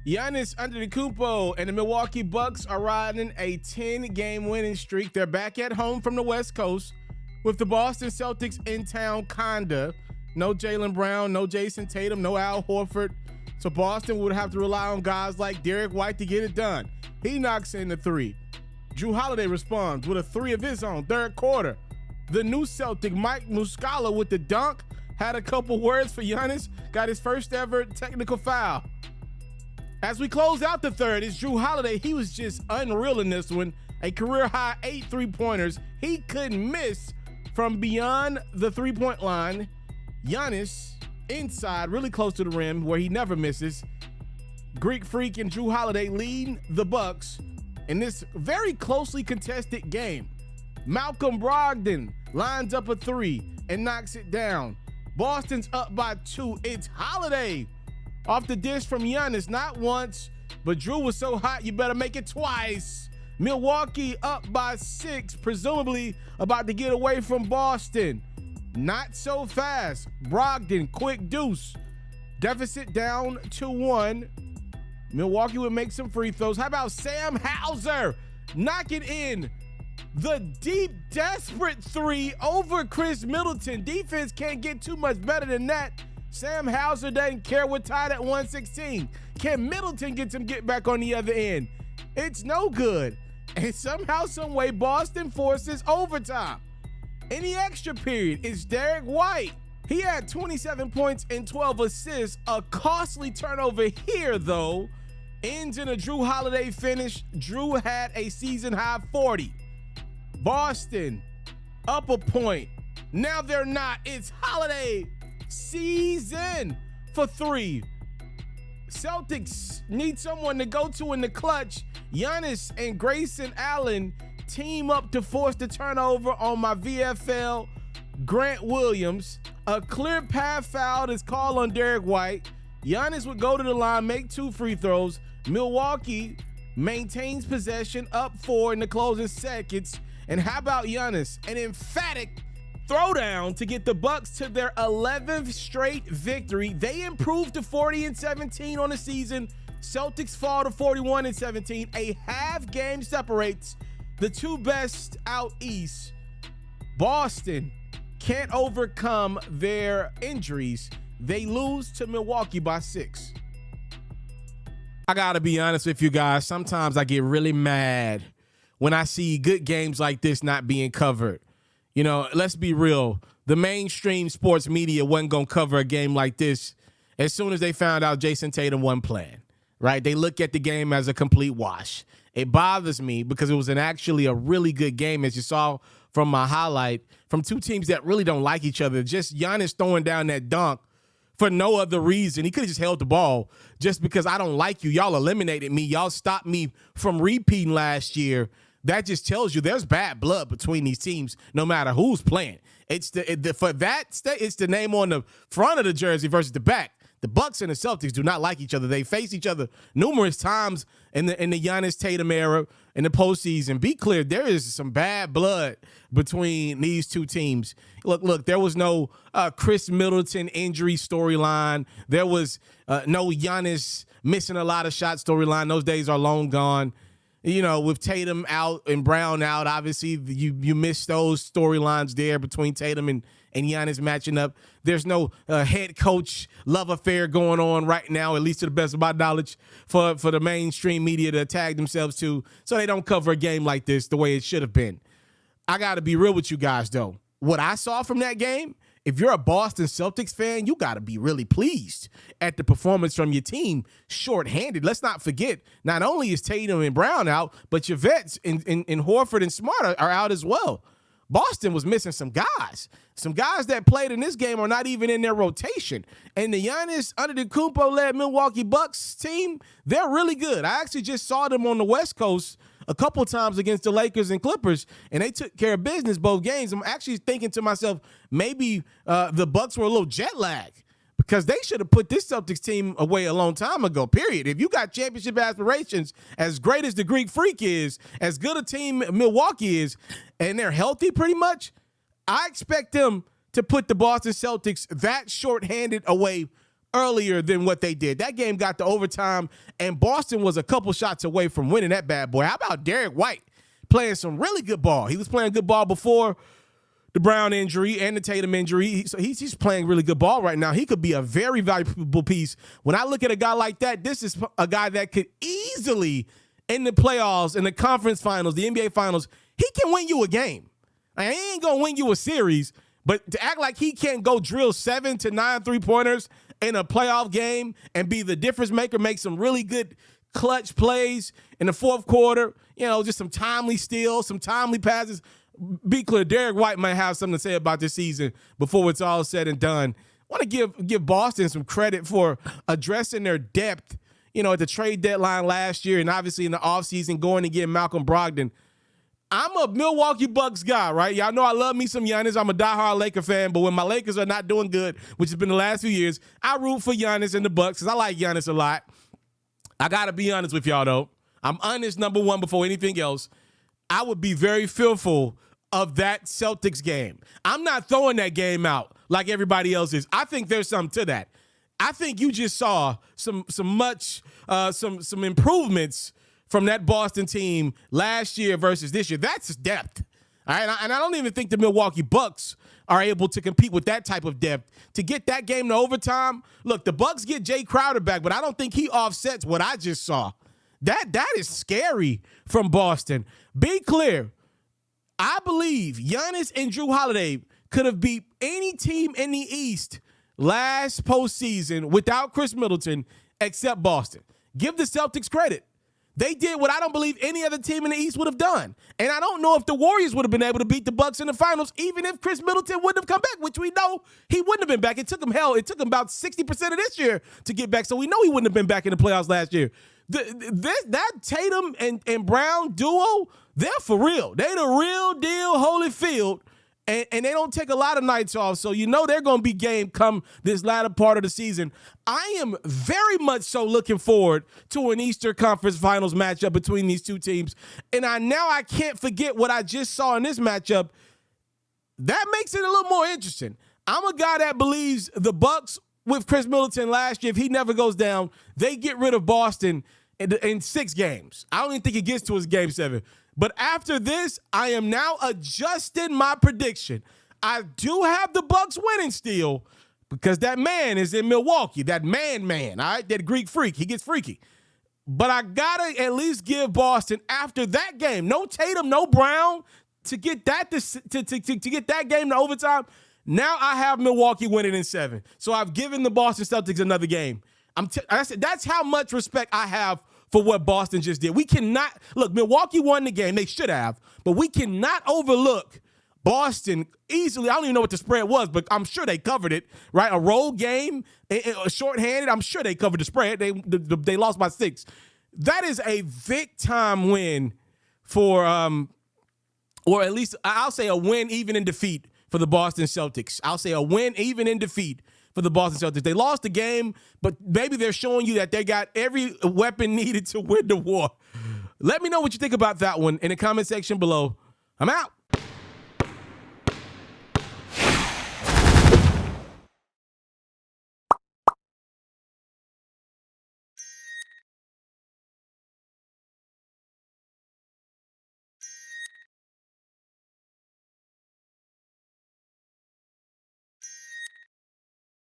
Giannis Antetokounmpo and the Milwaukee Bucks are riding a 10-game winning streak. They're back at home from the West Coast with the Boston Celtics in town, kinda. No Jaylen Brown, no Jason Tatum, no Al Horford. So Boston would have to rely on guys like Derek White to get it done. He knocks in the three. Jrue Holiday responds with a three of his own, third quarter. The new Celtic, Mike Muscala, with the dunk, had a couple words for Giannis, got his first ever technical foul. As we close out the third, it's Jrue Holiday. He was just unreal in this one. A career-high 8 3-pointers. He couldn't miss from beyond the three-point line. Giannis inside, really close to the rim, where he never misses. Greek Freak and Jrue Holiday lead the Bucks in this very closely contested game. Malcolm Brogdon lines up a three and knocks it down. Boston's up by 2. It's Holiday off the dish from Giannis, not once, but Jrue was so hot, you better make it twice. Milwaukee up by 6, presumably about to get away from Boston. Not so fast. Brogdon, quick deuce. Deficit down 2-1. Milwaukee would make some free throws. How about Sam Hauser knocking in the deep, desperate three over Chris Middleton? Defense can't get too much better than that. Sam Hauser doesn't care. We're tied at 116. Can Middleton get some get back on the other end? It's no good. And somehow, some way, Boston forces overtime. In the extra period, it's Derek White. He had 27 points and 12 assists. A costly turnover here, though. Ends in a Jrue Holiday finish. Jrue had a season-high 40. Boston up a point. Now they're not. It's Holiday season for 3. Celtics need someone to go to in the clutch. Giannis and Grayson Allen team up to force the turnover on my VFL, Grant Williams. A clear path foul is called on Derek White. Giannis would go to the line, make 2 free throws. Milwaukee maintains possession, up 4 in the closing seconds. And how about Giannis? An emphatic throwdown to get the Bucks to their 11th straight victory. They improved to 40-17 on the season. Celtics fall to 41-17. A half game separates the two best out east. Boston can't overcome their injuries. They lose to Milwaukee by 6. I gotta be honest with you guys. Sometimes I get really mad when I see good games like this not being covered. You know, let's be real. The mainstream sports media wasn't going to cover a game like this as soon as they found out Jason Tatum wasn't playing, right? They look at the game as a complete wash. It bothers me because it was actually a really good game, as you saw from my highlight, from two teams that really don't like each other. Just Giannis throwing down that dunk for no other reason. He could have just held the ball just because I don't like you. Y'all eliminated me. Y'all stopped me from repeating last year. That just tells you there's bad blood between these teams, no matter who's playing. It's it's the name on the front of the jersey versus the back. The Bucks and the Celtics do not like each other. They face each other numerous times in the Giannis Tatum era in the postseason. Be clear, there is some bad blood between these two teams. Look, there was no Chris Middleton injury storyline. There was no Giannis missing a lot of shots storyline. Those days are long gone. You know, with Tatum out and Brown out, obviously you miss those storylines there between Tatum and Giannis matching up. There's no head coach love affair going on right now, at least to the best of my knowledge, for the mainstream media to tag themselves to, so they don't cover a game like this the way it should have been. I got to be real with you guys, though. What I saw from that game, if you're a Boston Celtics fan, you got to be really pleased at the performance from your team shorthanded. Let's not forget, not only is Tatum and Brown out, but your vets in Horford and Smart are out as well. Boston was missing some guys. Some guys that played in this game are not even in their rotation. And the Giannis Antetokounmpo-led Milwaukee Bucks team, they're really good. I actually just saw them on the West Coast a couple times against the Lakers and Clippers, and they took care of business both games. I'm actually thinking to myself, maybe the Bucks were a little jet lagged because they should have put this Celtics team away a long time ago, period. If you got championship aspirations, as great as the Greek Freak is, as good a team Milwaukee is, and they're healthy pretty much, I expect them to put the Boston Celtics that shorthanded away earlier than what they did. That game got to overtime, and Boston was a couple shots away from winning that bad boy. How about Derek White playing some really good ball? He was playing good ball before the Brown injury and the Tatum injury. So he's playing really good ball right now. He could be a very valuable piece. When I look at a guy like that, this is a guy that could easily, in the playoffs, in the conference finals, the NBA finals, he can win you a game. He ain't going to win you a series, but to act like he can't go drill 7 to 9 3-pointers in a playoff game and be the difference maker, make some really good clutch plays in the fourth quarter, just some timely steals, some timely passes. Be clear, Derek White might have something to say about this season before it's all said and done. I want to give Boston some credit for addressing their depth, at the trade deadline last year and obviously in the offseason going and getting Malcolm Brogdon. I'm a Milwaukee Bucks guy, right? Y'all know I love me some Giannis. I'm a diehard Laker fan, but when my Lakers are not doing good, which has been the last few years, I root for Giannis and the Bucks because I like Giannis a lot. I got to be honest with y'all, though. I'm honest, number one, before anything else. I would be very fearful of that Celtics game. I'm not throwing that game out like everybody else is. I think there's something to that. I think you just saw some improvements from that Boston team last year versus this year. That's depth. All right, and I don't even think the Milwaukee Bucks are able to compete with that type of depth. To get that game to overtime, look, the Bucks get Jay Crowder back, but I don't think he offsets what I just saw. That is scary from Boston. Be clear. I believe Giannis and Jrue Holiday could have beat any team in the East last postseason without Chris Middleton except Boston. Give the Celtics credit. They did what I don't believe any other team in the East would have done. And I don't know if the Warriors would have been able to beat the Bucks in the finals, even if Chris Middleton wouldn't have come back, which we know he wouldn't have been back. It took him about 60% of this year to get back. So we know he wouldn't have been back in the playoffs last year. That Tatum and Brown duo, they're for real. They the real deal Holyfield, and they don't take a lot of nights off, so they're going to be game come this latter part of the season. I am very much so looking forward to an Eastern Conference Finals matchup between these two teams, and I can't forget what I just saw in this matchup. That makes it a little more interesting. I'm a guy that believes the Bucks with Chris Middleton last year, if he never goes down, they get rid of Boston in 6 games. I don't even think it gets to his game 7. But after this, I am now adjusting my prediction. I do have the Bucks winning still because that man is in Milwaukee. That man, all right? That Greek freak. He gets freaky. But I got to at least give Boston, after that game, no Tatum, no Brown, to get that to get that game to overtime. Now I have Milwaukee winning in 7. So I've given the Boston Celtics another game. That's how much respect I have for what Boston just did. We cannot look. Milwaukee won the game; they should have, but we cannot overlook Boston easily. I don't even know what the spread was, but I'm sure they covered it. Right, a road game, a shorthanded. I'm sure they covered the spread. They lost by 6. That is a big time win for, or at least I'll say a win even in defeat for the Boston Celtics. I'll say a win even in defeat for the Boston Celtics. They lost the game, but maybe they're showing you that they got every weapon needed to win the war. Let me know what you think about that one in the comment section below. I'm out.